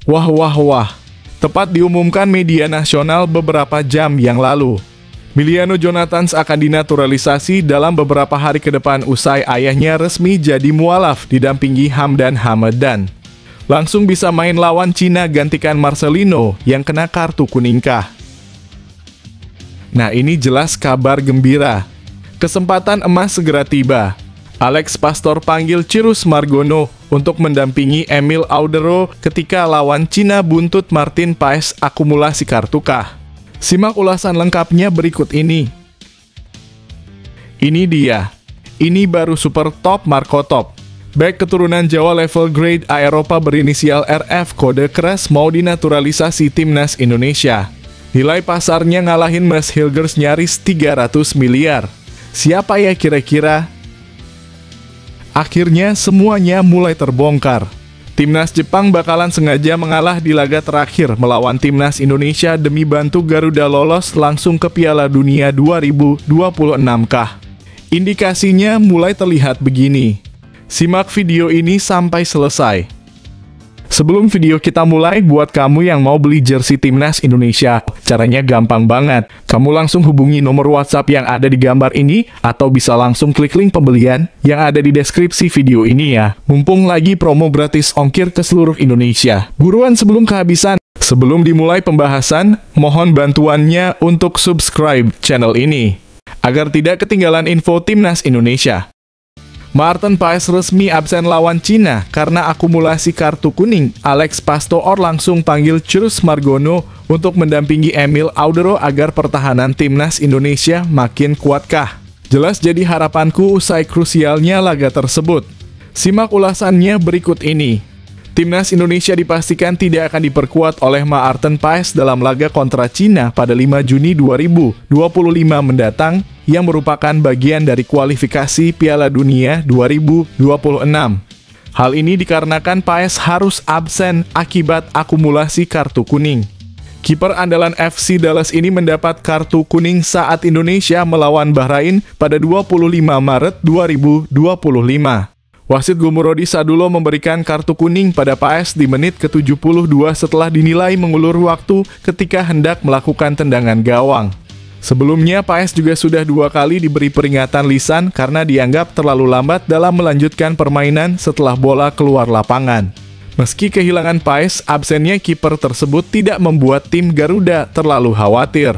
Wah wah wah, tepat diumumkan media nasional beberapa jam yang lalu. Emiliano Jonathans akan dinaturalisasi dalam beberapa hari ke depan usai ayahnya resmi jadi mualaf didampingi Hamdan Hamadan. Langsung bisa main lawan Cina gantikan Marcelino yang kena kartu kuning kah? Nah, ini jelas kabar gembira. Kesempatan emas segera tiba. Alex Pastor panggil Cyrus Margono untuk mendampingi Emil Audero ketika lawan Cina buntut Martin Paes akumulasi kartu kah? Simak ulasan lengkapnya berikut ini. Ini dia. Ini baru super top Marco Top. Bek keturunan Jawa level grade A Eropa berinisial RF kode keras mau dinaturalisasi timnas Indonesia. Nilai pasarnya ngalahin Max Hilgers nyaris 300 miliar. Siapa ya kira-kira? Akhirnya semuanya mulai terbongkar. Timnas Jepang bakalan sengaja mengalah di laga terakhir melawan Timnas Indonesia demi bantu Garuda lolos langsung ke Piala Dunia 2026 kah? Indikasinya mulai terlihat begini. Simak video ini sampai selesai. Sebelum video kita mulai, buat kamu yang mau beli jersey Timnas Indonesia, caranya gampang banget. Kamu langsung hubungi nomor WhatsApp yang ada di gambar ini, atau bisa langsung klik link pembelian yang ada di deskripsi video ini ya. Mumpung lagi promo gratis ongkir ke seluruh Indonesia. Buruan sebelum kehabisan. Sebelum dimulai pembahasan, mohon bantuannya untuk subscribe channel ini, agar tidak ketinggalan info Timnas Indonesia. Martin Paes resmi absen lawan Cina karena akumulasi kartu kuning. Alex Pastor langsung panggil Cyrus Margono untuk mendampingi Emil Audero agar pertahanan timnas Indonesia makin kuatkah? Jelas jadi harapanku usai krusialnya laga tersebut. Simak ulasannya berikut ini. Timnas Indonesia dipastikan tidak akan diperkuat oleh Martin Paes dalam laga kontra Cina pada 5 Juni 2025 mendatang yang merupakan bagian dari kualifikasi Piala Dunia 2026. Hal ini dikarenakan Paes harus absen akibat akumulasi kartu kuning. Kiper andalan FC Dallas ini mendapat kartu kuning saat Indonesia melawan Bahrain pada 25 Maret 2025. Wasit Gumurodi Sadulo memberikan kartu kuning pada Paes di menit ke-72 setelah dinilai mengulur waktu ketika hendak melakukan tendangan gawang. Sebelumnya, Paes juga sudah 2 kali diberi peringatan lisan karena dianggap terlalu lambat dalam melanjutkan permainan setelah bola keluar lapangan. Meski kehilangan Paes, absennya kiper tersebut tidak membuat tim Garuda terlalu khawatir.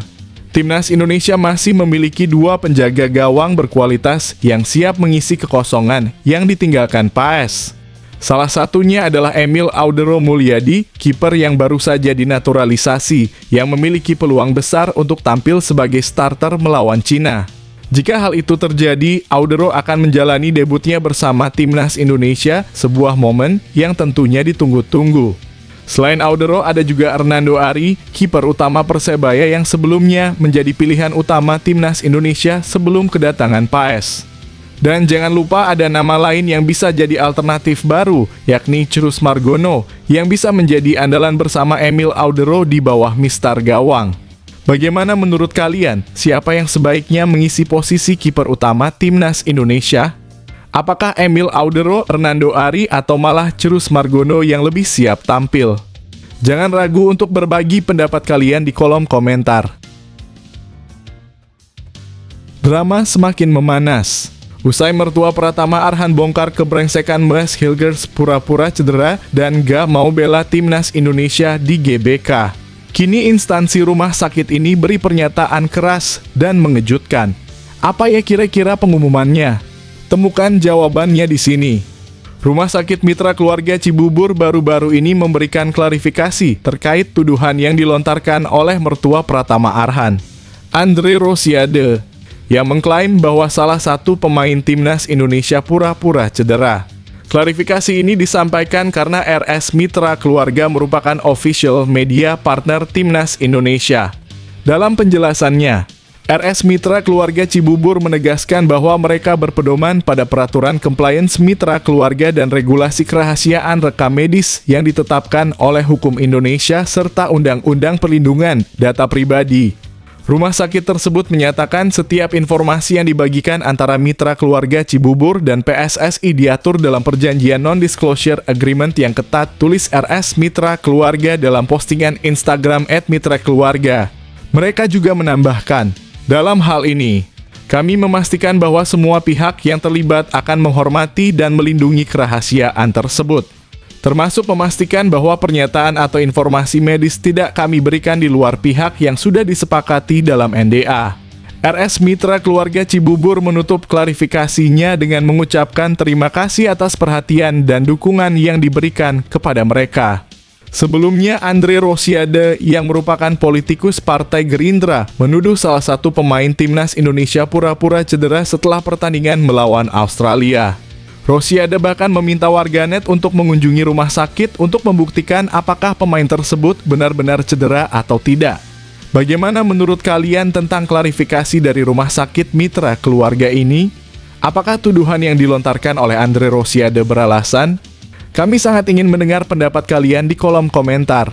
Timnas Indonesia masih memiliki 2 penjaga gawang berkualitas yang siap mengisi kekosongan yang ditinggalkan Paes. Salah satunya adalah Emil Audero Mulyadi, kiper yang baru saja dinaturalisasi, yang memiliki peluang besar untuk tampil sebagai starter melawan Cina. Jika hal itu terjadi, Audero akan menjalani debutnya bersama Timnas Indonesia, sebuah momen yang tentunya ditunggu-tunggu. Selain Audero, ada juga Hernando Ari, kiper utama Persebaya yang sebelumnya menjadi pilihan utama Timnas Indonesia sebelum kedatangan Paes. Dan jangan lupa ada nama lain yang bisa jadi alternatif baru, yakni Cyrus Margono, yang bisa menjadi andalan bersama Emil Audero di bawah mistar gawang. Bagaimana menurut kalian, siapa yang sebaiknya mengisi posisi kiper utama Timnas Indonesia? Apakah Emil Audero, Hernando Ari, atau malah Cyrus Margono yang lebih siap tampil? Jangan ragu untuk berbagi pendapat kalian di kolom komentar. Drama semakin memanas. Usai mertua Pratama Arhan bongkar kebrengsekan Max Hilgers pura-pura cedera dan gak mau bela Timnas Indonesia di GBK. Kini instansi rumah sakit ini beri pernyataan keras dan mengejutkan. Apa ya kira-kira pengumumannya? Temukan jawabannya di sini. Rumah Sakit Mitra Keluarga Cibubur baru-baru ini memberikan klarifikasi terkait tuduhan yang dilontarkan oleh mertua Pratama Arhan, Andre Rosiade, yang mengklaim bahwa salah satu pemain Timnas Indonesia pura-pura cedera. Klarifikasi ini disampaikan karena RS Mitra Keluarga merupakan official media partner Timnas Indonesia. Dalam penjelasannya, RS Mitra Keluarga Cibubur menegaskan bahwa mereka berpedoman pada peraturan compliance Mitra Keluarga dan regulasi kerahasiaan rekam medis yang ditetapkan oleh hukum Indonesia serta Undang-Undang Perlindungan Data Pribadi. Rumah sakit tersebut menyatakan setiap informasi yang dibagikan antara mitra keluarga Cibubur dan PSSI diatur dalam perjanjian non-disclosure agreement yang ketat, tulis RS Mitra Keluarga dalam postingan Instagram @mitrakeluarga. Mereka juga menambahkan, dalam hal ini, kami memastikan bahwa semua pihak yang terlibat akan menghormati dan melindungi kerahasiaan tersebut. Termasuk memastikan bahwa pernyataan atau informasi medis tidak kami berikan di luar pihak yang sudah disepakati dalam NDA. RS Mitra Keluarga Cibubur menutup klarifikasinya dengan mengucapkan terima kasih atas perhatian dan dukungan yang diberikan kepada mereka. Sebelumnya, Andre Rosiade yang merupakan politikus Partai Gerindra menuduh salah satu pemain timnas Indonesia pura-pura cedera setelah pertandingan melawan Australia. Rosiade bahkan meminta warganet untuk mengunjungi rumah sakit untuk membuktikan apakah pemain tersebut benar-benar cedera atau tidak. Bagaimana menurut kalian tentang klarifikasi dari Rumah Sakit Mitra Keluarga ini? Apakah tuduhan yang dilontarkan oleh Andre Rosiade beralasan? Kami sangat ingin mendengar pendapat kalian di kolom komentar.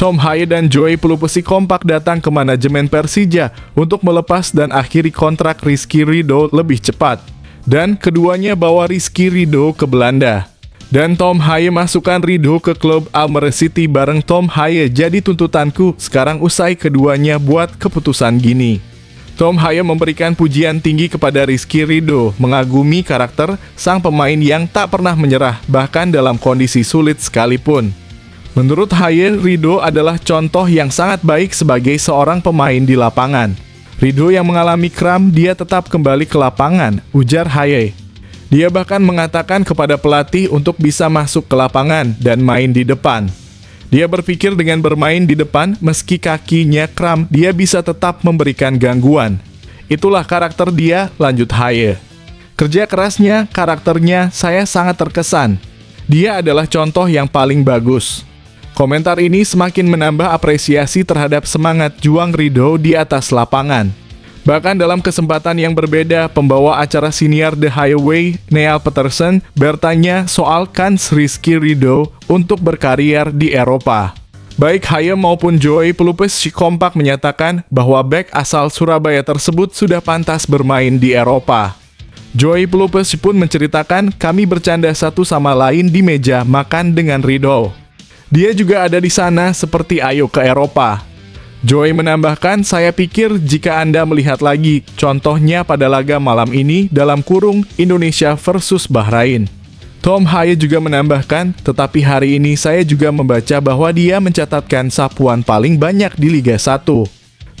Tom Haye dan Joey Pelupesi kompak datang ke manajemen Persija untuk melepas dan akhiri kontrak Rizky Ridho lebih cepat. Dan keduanya bawa Rizky Ridho ke Belanda. Dan Tom Haye masukkan Ridho ke klub Almere City bareng Tom Haye. Jadi tuntutanku sekarang usai keduanya buat keputusan gini. Tom Haye memberikan pujian tinggi kepada Rizky Ridho, mengagumi karakter sang pemain yang tak pernah menyerah bahkan dalam kondisi sulit sekalipun. Menurut Haye, Ridho adalah contoh yang sangat baik sebagai seorang pemain di lapangan. Ridho yang mengalami kram, dia tetap kembali ke lapangan, ujar Haye. Dia bahkan mengatakan kepada pelatih untuk bisa masuk ke lapangan dan main di depan. Dia berpikir dengan bermain di depan, meski kakinya kram, dia bisa tetap memberikan gangguan. Itulah karakter dia, lanjut Haye. Kerja kerasnya, karakternya, saya sangat terkesan. Dia adalah contoh yang paling bagus. Komentar ini semakin menambah apresiasi terhadap semangat juang Ridho di atas lapangan. Bahkan dalam kesempatan yang berbeda, pembawa acara siniar The Highway, Neil Peterson, bertanya soal kans Rizky Ridho untuk berkarier di Eropa. Baik Haye maupun Joey Pelupesi kompak menyatakan bahwa bek asal Surabaya tersebut sudah pantas bermain di Eropa. Joey Pelupesi pun menceritakan, kami bercanda satu sama lain di meja makan dengan Ridho. Dia juga ada di sana seperti ayo ke Eropa. Joey menambahkan, saya pikir jika Anda melihat lagi, contohnya pada laga malam ini dalam kurung Indonesia versus Bahrain. Tom Haye juga menambahkan, tetapi hari ini saya juga membaca bahwa dia mencatatkan sapuan paling banyak di Liga 1.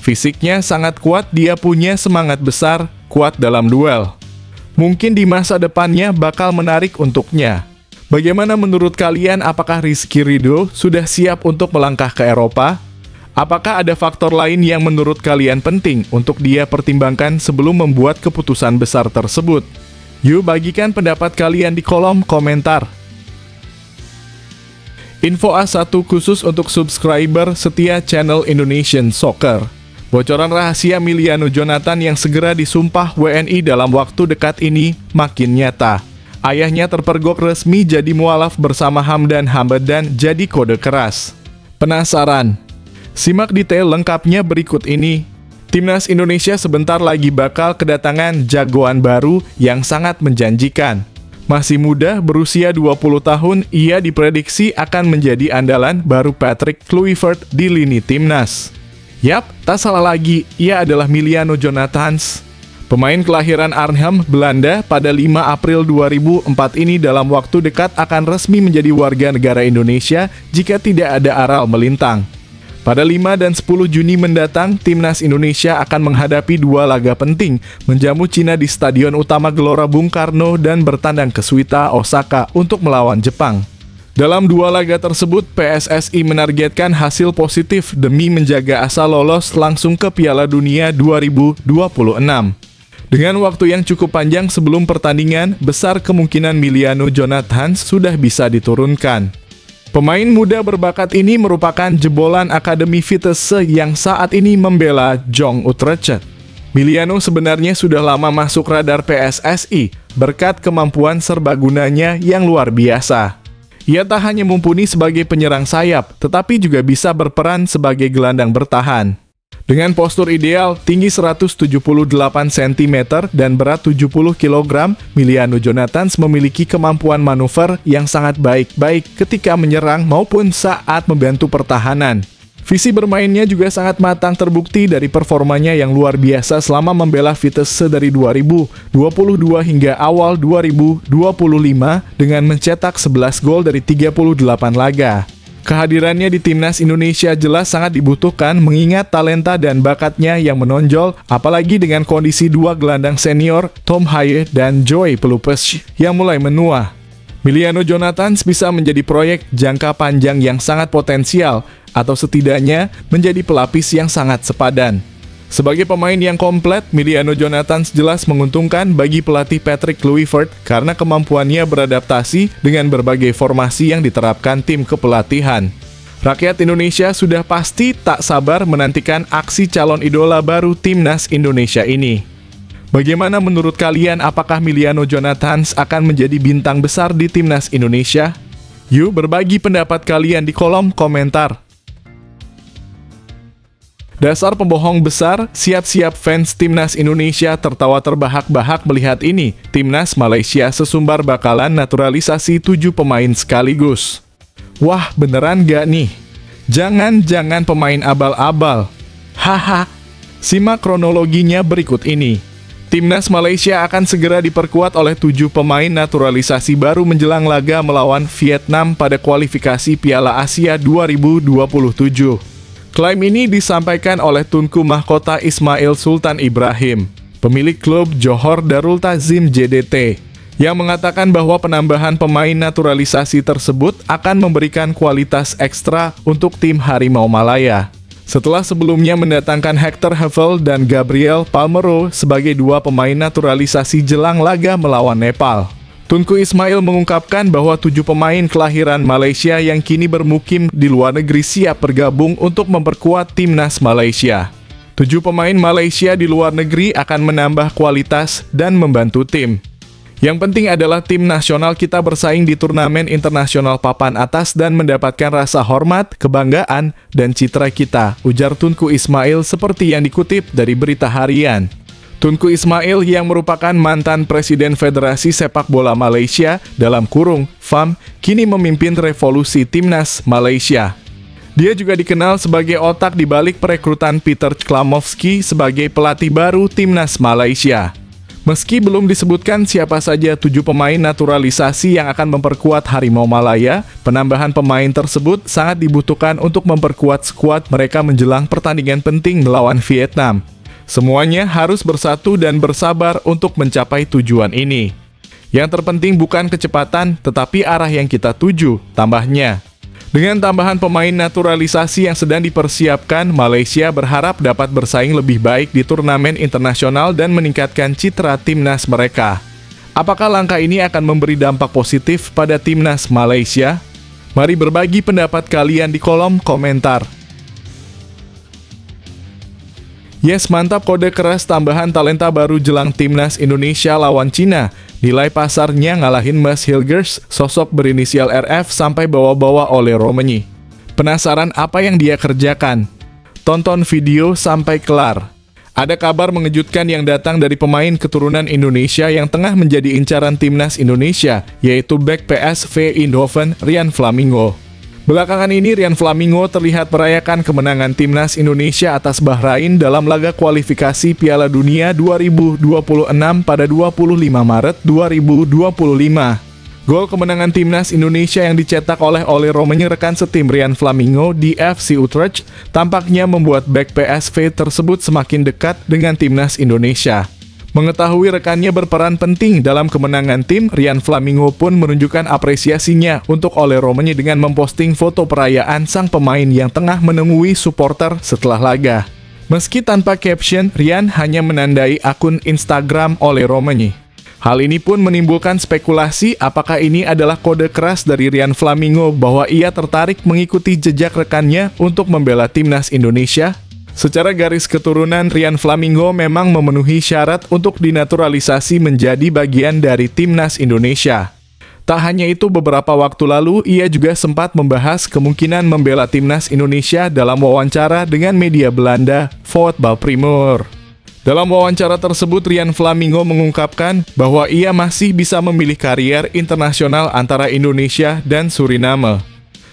Fisiknya sangat kuat, dia punya semangat besar, kuat dalam duel. Mungkin di masa depannya bakal menarik untuknya. Bagaimana menurut kalian, apakah Rizky Ridho sudah siap untuk melangkah ke Eropa? Apakah ada faktor lain yang menurut kalian penting untuk dia pertimbangkan sebelum membuat keputusan besar tersebut? Yuk bagikan pendapat kalian di kolom komentar. Info A1 khusus untuk subscriber setia channel Indonesian Soccer. Bocoran rahasia Miliano Jonathan yang segera disumpah WNI dalam waktu dekat ini makin nyata. Ayahnya terpergok resmi jadi mualaf bersama Hamdan Hamdan jadi kode keras. Penasaran? Simak detail lengkapnya berikut ini. Timnas Indonesia sebentar lagi bakal kedatangan jagoan baru yang sangat menjanjikan. Masih muda, berusia 20 tahun, ia diprediksi akan menjadi andalan baru Patrick Kluivert di lini timnas. Yap, tak salah lagi, ia adalah Miliano Jonathan. Pemain kelahiran Arnhem, Belanda pada 5 April 2004 ini dalam waktu dekat akan resmi menjadi warga negara Indonesia jika tidak ada aral melintang. Pada 5 dan 10 Juni mendatang, Timnas Indonesia akan menghadapi 2 laga penting, menjamu Cina di Stadion Utama Gelora Bung Karno dan bertandang ke Suita, Osaka untuk melawan Jepang. Dalam 2 laga tersebut, PSSI menargetkan hasil positif demi menjaga asa lolos langsung ke Piala Dunia 2026. Dengan waktu yang cukup panjang sebelum pertandingan, besar kemungkinan Miliano Jonathan sudah bisa diturunkan. Pemain muda berbakat ini merupakan jebolan Akademi Vitesse yang saat ini membela Jong Utrecht. Miliano sebenarnya sudah lama masuk radar PSSI berkat kemampuan serbagunanya yang luar biasa. Ia tak hanya mumpuni sebagai penyerang sayap, tetapi juga bisa berperan sebagai gelandang bertahan. Dengan postur ideal, tinggi 178 cm dan berat 70 kg, Emiliano Jonathans memiliki kemampuan manuver yang sangat baik ketika menyerang maupun saat membantu pertahanan. Visi bermainnya juga sangat matang, terbukti dari performanya yang luar biasa selama membela Vitesse dari 2022 hingga awal 2025 dengan mencetak 11 gol dari 38 laga. Kehadirannya di timnas Indonesia jelas sangat dibutuhkan mengingat talenta dan bakatnya yang menonjol, apalagi dengan kondisi dua gelandang senior Tom Haye dan Joy Pelupes yang mulai menua. Emiliano Jonathans bisa menjadi proyek jangka panjang yang sangat potensial, atau setidaknya menjadi pelapis yang sangat sepadan. Sebagai pemain yang komplit, Emiliano Jonathans jelas menguntungkan bagi pelatih Patrick Kluivert karena kemampuannya beradaptasi dengan berbagai formasi yang diterapkan tim kepelatihan. Rakyat Indonesia sudah pasti tak sabar menantikan aksi calon idola baru timnas Indonesia ini. Bagaimana menurut kalian, apakah Emiliano Jonathans akan menjadi bintang besar di timnas Indonesia? Yuk berbagi pendapat kalian di kolom komentar. Dasar pembohong besar, siap-siap fans timnas Indonesia tertawa terbahak-bahak melihat ini. Timnas Malaysia sesumbar bakalan naturalisasi 7 pemain sekaligus. Wah, beneran gak nih? Jangan-jangan pemain abal-abal. Haha. Simak kronologinya berikut ini. Timnas Malaysia akan segera diperkuat oleh 7 pemain naturalisasi baru menjelang laga melawan Vietnam pada kualifikasi Piala Asia 2027. Klaim ini disampaikan oleh Tunku Mahkota Ismail Sultan Ibrahim, pemilik klub Johor Darul Ta'zim JDT, yang mengatakan bahwa penambahan pemain naturalisasi tersebut akan memberikan kualitas ekstra untuk tim Harimau Malaya. Setelah sebelumnya mendatangkan Hector Havel dan Gabriel Palmero sebagai 2 pemain naturalisasi jelang laga melawan Nepal. Tunku Ismail mengungkapkan bahwa 7 pemain kelahiran Malaysia yang kini bermukim di luar negeri siap bergabung untuk memperkuat timnas Malaysia. 7 pemain Malaysia di luar negeri akan menambah kualitas dan membantu tim. Yang penting adalah tim nasional kita bersaing di turnamen internasional papan atas dan mendapatkan rasa hormat, kebanggaan, dan citra kita, ujar Tunku Ismail seperti yang dikutip dari Berita Harian. Tunku Ismail yang merupakan mantan Presiden Federasi Sepak Bola Malaysia (FAM) kini memimpin revolusi timnas Malaysia. Dia juga dikenal sebagai otak di balik perekrutan Peter Klamovski sebagai pelatih baru timnas Malaysia. Meski belum disebutkan siapa saja 7 pemain naturalisasi yang akan memperkuat Harimau Malaya, penambahan pemain tersebut sangat dibutuhkan untuk memperkuat skuad mereka menjelang pertandingan penting melawan Vietnam. Semuanya harus bersatu dan bersabar untuk mencapai tujuan ini. Yang terpenting bukan kecepatan, tetapi arah yang kita tuju, tambahnya. Dengan tambahan pemain naturalisasi yang sedang dipersiapkan, Malaysia berharap dapat bersaing lebih baik di turnamen internasional dan meningkatkan citra timnas mereka. Apakah langkah ini akan memberi dampak positif pada timnas Malaysia? Mari berbagi pendapat kalian di kolom komentar. Yes, mantap, kode keras tambahan talenta baru jelang timnas Indonesia lawan Cina. Nilai pasarnya ngalahin Mas Hilgers, sosok berinisial RF sampai bawa-bawa oleh Romani. Penasaran apa yang dia kerjakan? Tonton video sampai kelar. Ada kabar mengejutkan yang datang dari pemain keturunan Indonesia yang tengah menjadi incaran timnas Indonesia, yaitu bek PSV Eindhoven, Rian Flamingo. Belakangan ini Rian Flamingo terlihat merayakan kemenangan timnas Indonesia atas Bahrain dalam laga kualifikasi Piala Dunia 2026 pada 25 Maret 2025. Gol kemenangan timnas Indonesia yang dicetak oleh Romani rekan setim Rian Flamingo di FC Utrecht tampaknya membuat bek PSV tersebut semakin dekat dengan timnas Indonesia. Mengetahui rekannya berperan penting dalam kemenangan tim, Rian Flamingo pun menunjukkan apresiasinya untuk Romani dengan memposting foto perayaan sang pemain yang tengah menemui supporter setelah laga. Meski tanpa caption, Rian hanya menandai akun Instagram Romani. Hal ini pun menimbulkan spekulasi apakah ini adalah kode keras dari Rian Flamingo bahwa ia tertarik mengikuti jejak rekannya untuk membela timnas Indonesia. Secara garis keturunan, Rian Flamingo memang memenuhi syarat untuk dinaturalisasi menjadi bagian dari timnas Indonesia. Tak hanya itu, beberapa waktu lalu ia juga sempat membahas kemungkinan membela timnas Indonesia dalam wawancara dengan media Belanda, Voetbal Primeur. Dalam wawancara tersebut, Rian Flamingo mengungkapkan bahwa ia masih bisa memilih karier internasional antara Indonesia dan Suriname.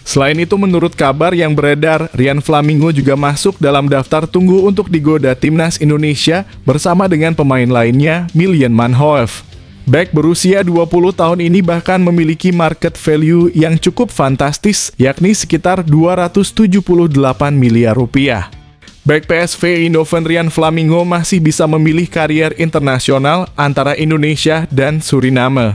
Selain itu, menurut kabar yang beredar, Rian Flamingo juga masuk dalam daftar tunggu untuk digoda timnas Indonesia bersama dengan pemain lainnya, Miljan Manhoef. Bek berusia 20 tahun ini bahkan memiliki market value yang cukup fantastis, yakni sekitar 278 miliar rupiah. Bek PSV Eindhoven Rian Flamingo masih bisa memilih karier internasional antara Indonesia dan Suriname.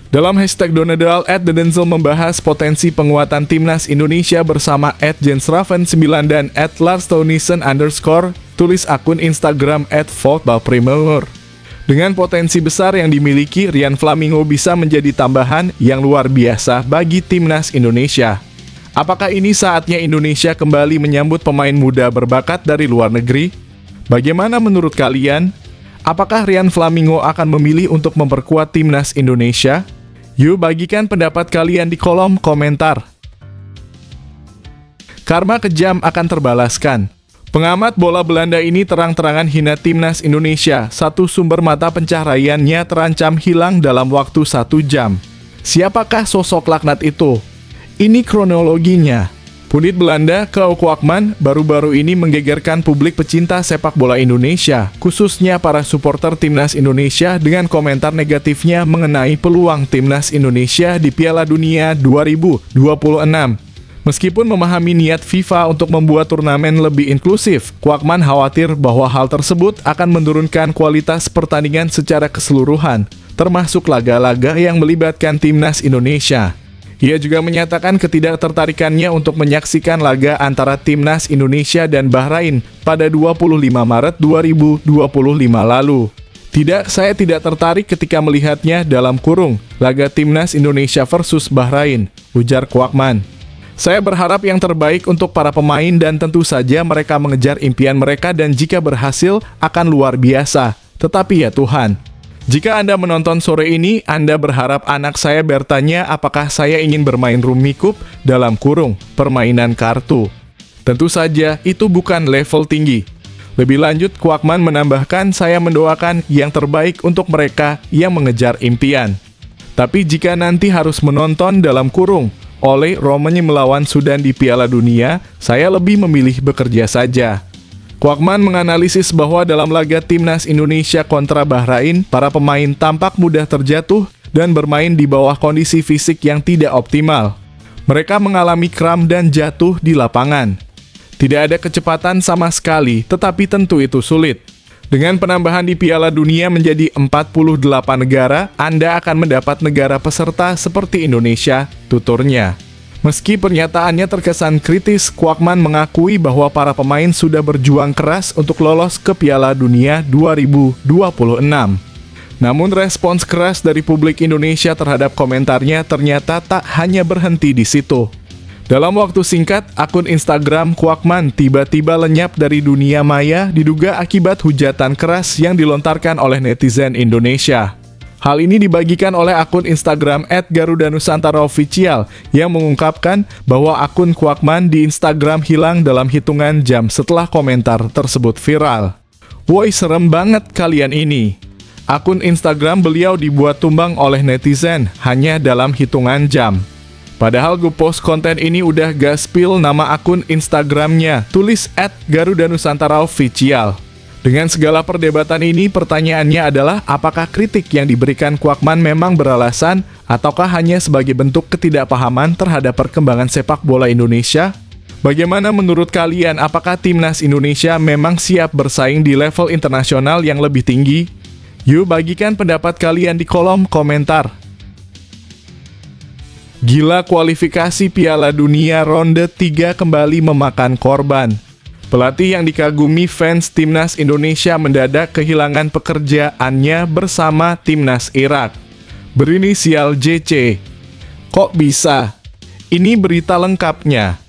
Dalam hashtag Donedal, @Denzel membahas potensi penguatan timnas Indonesia bersama @jensraven9 dan @larstownison_, tulis akun Instagram @voetbalprimeur. Dengan potensi besar yang dimiliki, Rian Flamingo bisa menjadi tambahan yang luar biasa bagi timnas Indonesia. Apakah ini saatnya Indonesia kembali menyambut pemain muda berbakat dari luar negeri? Bagaimana menurut kalian? Apakah Rian Flamingo akan memilih untuk memperkuat timnas Indonesia? Yuk bagikan pendapat kalian di kolom komentar. Karma kejam akan terbalaskan. Pengamat bola Belanda ini terang-terangan hina timnas Indonesia. Satu sumber mata pencahariannya terancam hilang dalam waktu 1 jam. Siapakah sosok laknat itu? Ini kronologinya. Pundit Belanda, Klaus Kwakman, baru-baru ini menggegerkan publik pecinta sepak bola Indonesia, khususnya para supporter timnas Indonesia dengan komentar negatifnya mengenai peluang timnas Indonesia di Piala Dunia 2026. Meskipun memahami niat FIFA untuk membuat turnamen lebih inklusif, Kwakman khawatir bahwa hal tersebut akan menurunkan kualitas pertandingan secara keseluruhan, termasuk laga-laga yang melibatkan timnas Indonesia. Ia juga menyatakan ketidaktertarikannya untuk menyaksikan laga antara timnas Indonesia dan Bahrain pada 25 Maret 2025 lalu. Tidak, saya tidak tertarik ketika melihatnya dalam kurung laga timnas Indonesia versus Bahrain, ujar Kwakman. Saya berharap yang terbaik untuk para pemain dan tentu saja mereka mengejar impian mereka dan jika berhasil akan luar biasa. Tetapi ya Tuhan, jika Anda menonton sore ini, Anda berharap anak saya bertanya apakah saya ingin bermain Rummy Cup dalam kurung permainan kartu. Tentu saja itu bukan level tinggi. Lebih lanjut, Kwakman menambahkan saya mendoakan yang terbaik untuk mereka yang mengejar impian. Tapi jika nanti harus menonton dalam kurung oleh Romania melawan Sudan di Piala Dunia, saya lebih memilih bekerja saja. Kwakman menganalisis bahwa dalam laga timnas Indonesia kontra Bahrain, para pemain tampak mudah terjatuh dan bermain di bawah kondisi fisik yang tidak optimal. Mereka mengalami kram dan jatuh di lapangan. Tidak ada kecepatan sama sekali, tetapi tentu itu sulit. Dengan penambahan di Piala Dunia menjadi 48 negara, Anda akan mendapat negara peserta seperti Indonesia, tuturnya. Meski pernyataannya terkesan kritis, Kwakman mengakui bahwa para pemain sudah berjuang keras untuk lolos ke Piala Dunia 2026. Namun respons keras dari publik Indonesia terhadap komentarnya ternyata tak hanya berhenti di situ. Dalam waktu singkat, akun Instagram Kwakman tiba-tiba lenyap dari dunia maya diduga akibat hujatan keras yang dilontarkan oleh netizen Indonesia. Hal ini dibagikan oleh akun Instagram @garudanusantara_official yang mengungkapkan bahwa akun Kwakman di Instagram hilang dalam hitungan jam setelah komentar tersebut viral. Woi, serem banget kalian ini. Akun Instagram beliau dibuat tumbang oleh netizen hanya dalam hitungan jam. Padahal gue post konten ini udah gaspil nama akun Instagramnya, tulis @garudanusantara_official. Dengan segala perdebatan ini, pertanyaannya adalah apakah kritik yang diberikan Kwakman memang beralasan ataukah hanya sebagai bentuk ketidakpahaman terhadap perkembangan sepak bola Indonesia? Bagaimana menurut kalian, apakah timnas Indonesia memang siap bersaing di level internasional yang lebih tinggi? Yuk bagikan pendapat kalian di kolom komentar. Gila, kualifikasi Piala Dunia ronde 3 kembali memakan korban. Pelatih yang dikagumi fans timnas Indonesia mendadak kehilangan pekerjaannya bersama timnas Irak. Berinisial JC. Kok bisa? Ini berita lengkapnya.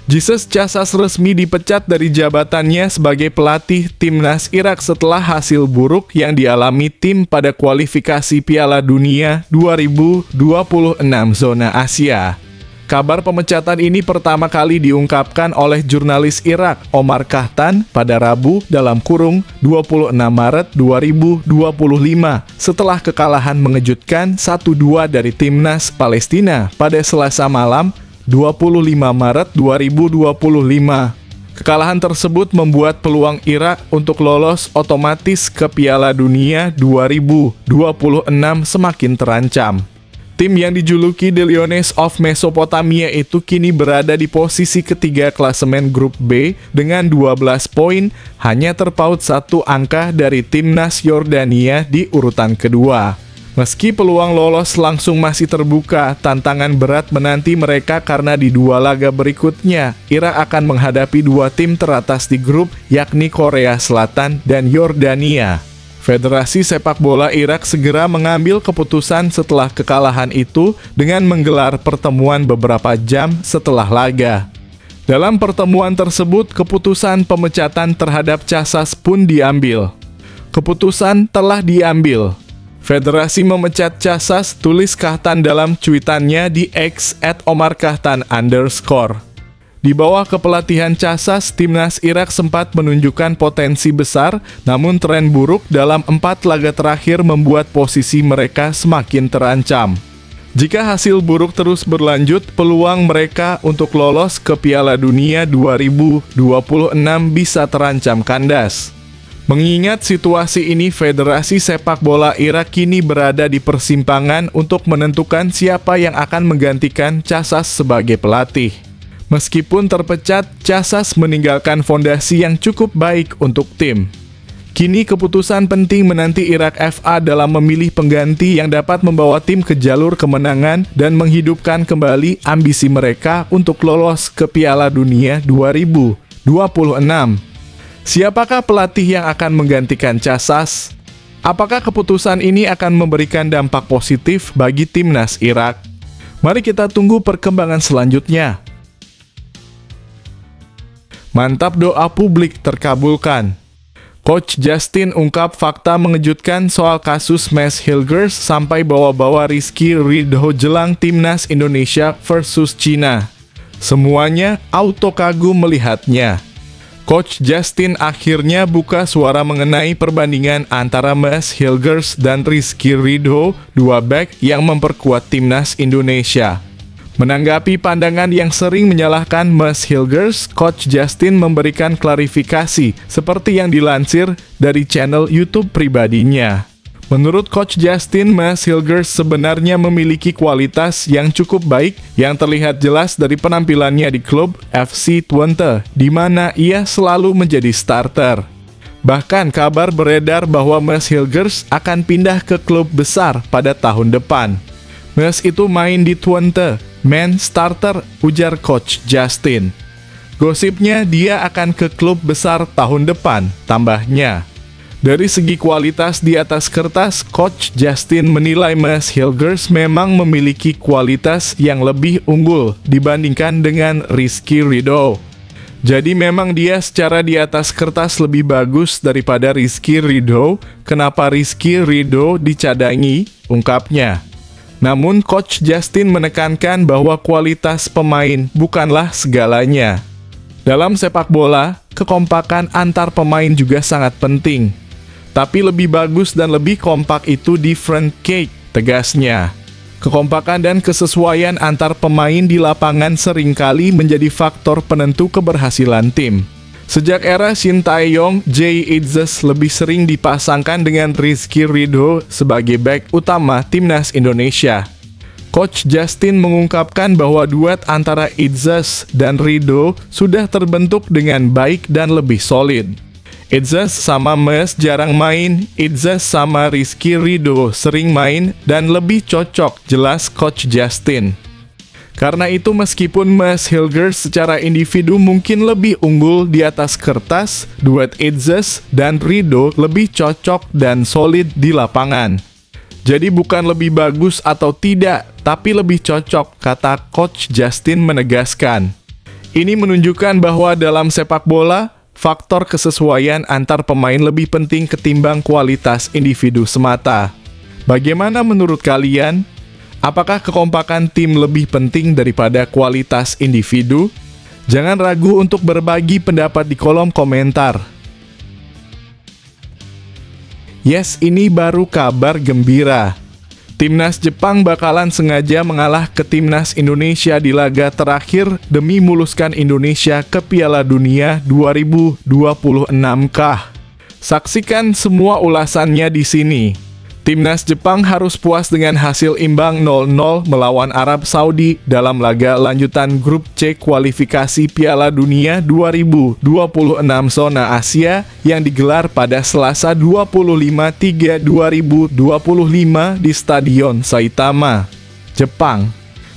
Jesus Casas resmi dipecat dari jabatannya sebagai pelatih timnas Irak setelah hasil buruk yang dialami tim pada kualifikasi Piala Dunia 2026 zona Asia. Kabar pemecatan ini pertama kali diungkapkan oleh jurnalis Irak Omar Kahtan pada Rabu (26 Maret 2025) setelah kekalahan mengejutkan 1-2 dari timnas Palestina pada Selasa malam 25 Maret 2025. Kekalahan tersebut membuat peluang Irak untuk lolos otomatis ke Piala Dunia 2026 semakin terancam. Tim yang dijuluki The Lions of Mesopotamia itu kini berada di posisi ketiga klasemen grup B dengan 12 poin, hanya terpaut 1 angka dari timnas Yordania di urutan kedua. Meski peluang lolos langsung masih terbuka, tantangan berat menanti mereka karena di 2 laga berikutnya, Irak akan menghadapi 2 tim teratas di grup, yakni Korea Selatan dan Yordania. Federasi Sepak Bola Irak segera mengambil keputusan setelah kekalahan itu dengan menggelar pertemuan beberapa jam setelah laga. Dalam pertemuan tersebut, keputusan pemecatan terhadap Casas pun diambil. Keputusan telah diambil. Federasi memecat Casas, tulis Kahtan dalam cuitannya di X @OmarKahtan_. Di bawah kepelatihan Casas, timnas Irak sempat menunjukkan potensi besar, namun tren buruk dalam 4 laga terakhir membuat posisi mereka semakin terancam. Jika hasil buruk terus berlanjut, peluang mereka untuk lolos ke Piala Dunia 2026 bisa terancam kandas. Mengingat situasi ini, Federasi Sepak Bola Irak kini berada di persimpangan untuk menentukan siapa yang akan menggantikan Casas sebagai pelatih. Meskipun terpecat, Casas meninggalkan fondasi yang cukup baik untuk tim. Kini keputusan penting menanti Irak FA dalam memilih pengganti yang dapat membawa tim ke jalur kemenangan dan menghidupkan kembali ambisi mereka untuk lolos ke Piala Dunia 2026. Siapakah pelatih yang akan menggantikan Casas? Apakah keputusan ini akan memberikan dampak positif bagi timnas Irak? Mari kita tunggu perkembangan selanjutnya. Mantap, doa publik terkabulkan. Coach Justin ungkap fakta mengejutkan soal kasus Max Hilgers sampai bawa-bawa Rizky Ridho jelang timnas Indonesia versus Cina. Semuanya auto kagum melihatnya. Coach Justin akhirnya buka suara mengenai perbandingan antara Max Hilgers dan Rizky Ridho, 2 bek yang memperkuat timnas Indonesia. Menanggapi pandangan yang sering menyalahkan Max Hilgers, Coach Justin memberikan klarifikasi seperti yang dilansir dari channel YouTube pribadinya. Menurut Coach Justin, Max Hilgers sebenarnya memiliki kualitas yang cukup baik yang terlihat jelas dari penampilannya di klub FC Twente, di mana ia selalu menjadi starter. Bahkan kabar beredar bahwa Max Hilgers akan pindah ke klub besar pada tahun depan. Max itu main di Twente, main starter, ujar Coach Justin. Gosipnya dia akan ke klub besar tahun depan, tambahnya. Dari segi kualitas di atas kertas, Coach Justin menilai Max Hilgers memang memiliki kualitas yang lebih unggul dibandingkan dengan Rizky Ridho. Jadi memang dia secara di atas kertas lebih bagus daripada Rizky Ridho. Kenapa Rizky Ridho dicadangi? Ungkapnya. Namun Coach Justin menekankan bahwa kualitas pemain bukanlah segalanya. Dalam sepak bola, kekompakan antar pemain juga sangat penting. Tapi lebih bagus dan lebih kompak itu different cake, tegasnya. Kekompakan dan kesesuaian antar pemain di lapangan seringkali menjadi faktor penentu keberhasilan tim. Sejak era Shin Tae-yong, Jay Itzes lebih sering dipasangkan dengan Rizky Ridho sebagai bek utama timnas Indonesia. Coach Justin mengungkapkan bahwa duet antara Itzes dan Ridho sudah terbentuk dengan baik dan lebih solid. Itzes sama Max jarang main, Itzes sama Rizky Ridho sering main dan lebih cocok, jelas Coach Justin. Karena itu meskipun Max Hilgers secara individu mungkin lebih unggul di atas kertas, duet Itzes dan Ridho lebih cocok dan solid di lapangan. Jadi bukan lebih bagus atau tidak, tapi lebih cocok, kata Coach Justin menegaskan. Ini menunjukkan bahwa dalam sepak bola, faktor kesesuaian antar pemain lebih penting ketimbang kualitas individu semata. Bagaimana menurut kalian? Apakah kekompakan tim lebih penting daripada kualitas individu? Jangan ragu untuk berbagi pendapat di kolom komentar. Yes, ini baru kabar gembira. Timnas Jepang bakalan sengaja mengalah ke Timnas Indonesia di laga terakhir demi muluskan Indonesia ke Piala Dunia 2026-kah? Saksikan semua ulasannya di sini. Timnas Jepang harus puas dengan hasil imbang 0-0 melawan Arab Saudi dalam laga lanjutan grup C kualifikasi Piala Dunia 2026 zona Asia yang digelar pada Selasa 25/3/2025 di Stadion Saitama, Jepang.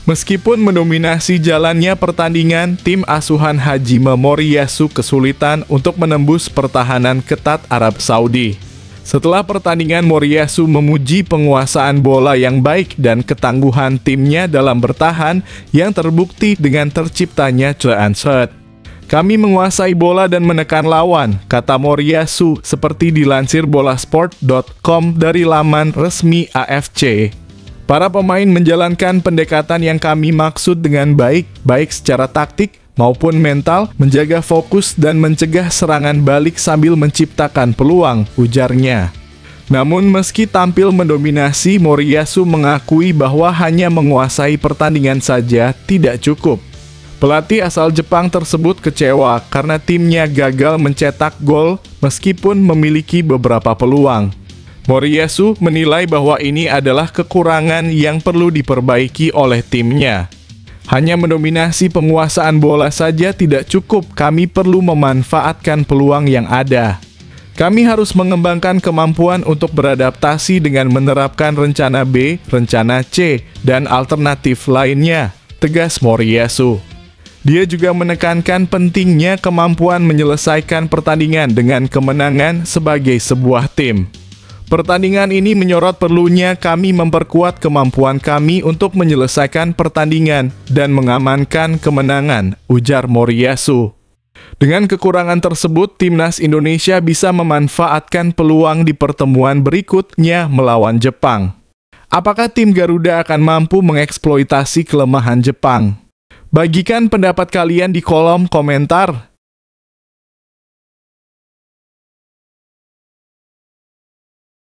Meskipun mendominasi jalannya pertandingan, tim asuhan Hajime Moriyasu kesulitan untuk menembus pertahanan ketat Arab Saudi. Setelah pertandingan, Moriyasu memuji penguasaan bola yang baik dan ketangguhan timnya dalam bertahan yang terbukti dengan terciptanya chance. Kami menguasai bola dan menekan lawan, kata Moriyasu, seperti dilansir bolasport.com dari laman resmi AFC. Para pemain menjalankan pendekatan yang kami maksud dengan baik, baik secara taktik maupun mental, menjaga fokus dan mencegah serangan balik sambil menciptakan peluang, ujarnya. Namun meski tampil mendominasi, Moriyasu mengakui bahwa hanya menguasai pertandingan saja tidak cukup. Pelatih asal Jepang tersebut kecewa karena timnya gagal mencetak gol meskipun memiliki beberapa peluang. Moriyasu menilai bahwa ini adalah kekurangan yang perlu diperbaiki oleh timnya. Hanya mendominasi penguasaan bola saja tidak cukup, kami perlu memanfaatkan peluang yang ada. Kami harus mengembangkan kemampuan untuk beradaptasi dengan menerapkan rencana B, rencana C, dan alternatif lainnya, tegas Moriyasu. Dia juga menekankan pentingnya kemampuan menyelesaikan pertandingan dengan kemenangan sebagai sebuah tim. Pertandingan ini menyorot perlunya kami memperkuat kemampuan kami untuk menyelesaikan pertandingan dan mengamankan kemenangan, ujar Moriyasu. Dengan kekurangan tersebut, Timnas Indonesia bisa memanfaatkan peluang di pertemuan berikutnya melawan Jepang. Apakah tim Garuda akan mampu mengeksploitasi kelemahan Jepang? Bagikan pendapat kalian di kolom komentar.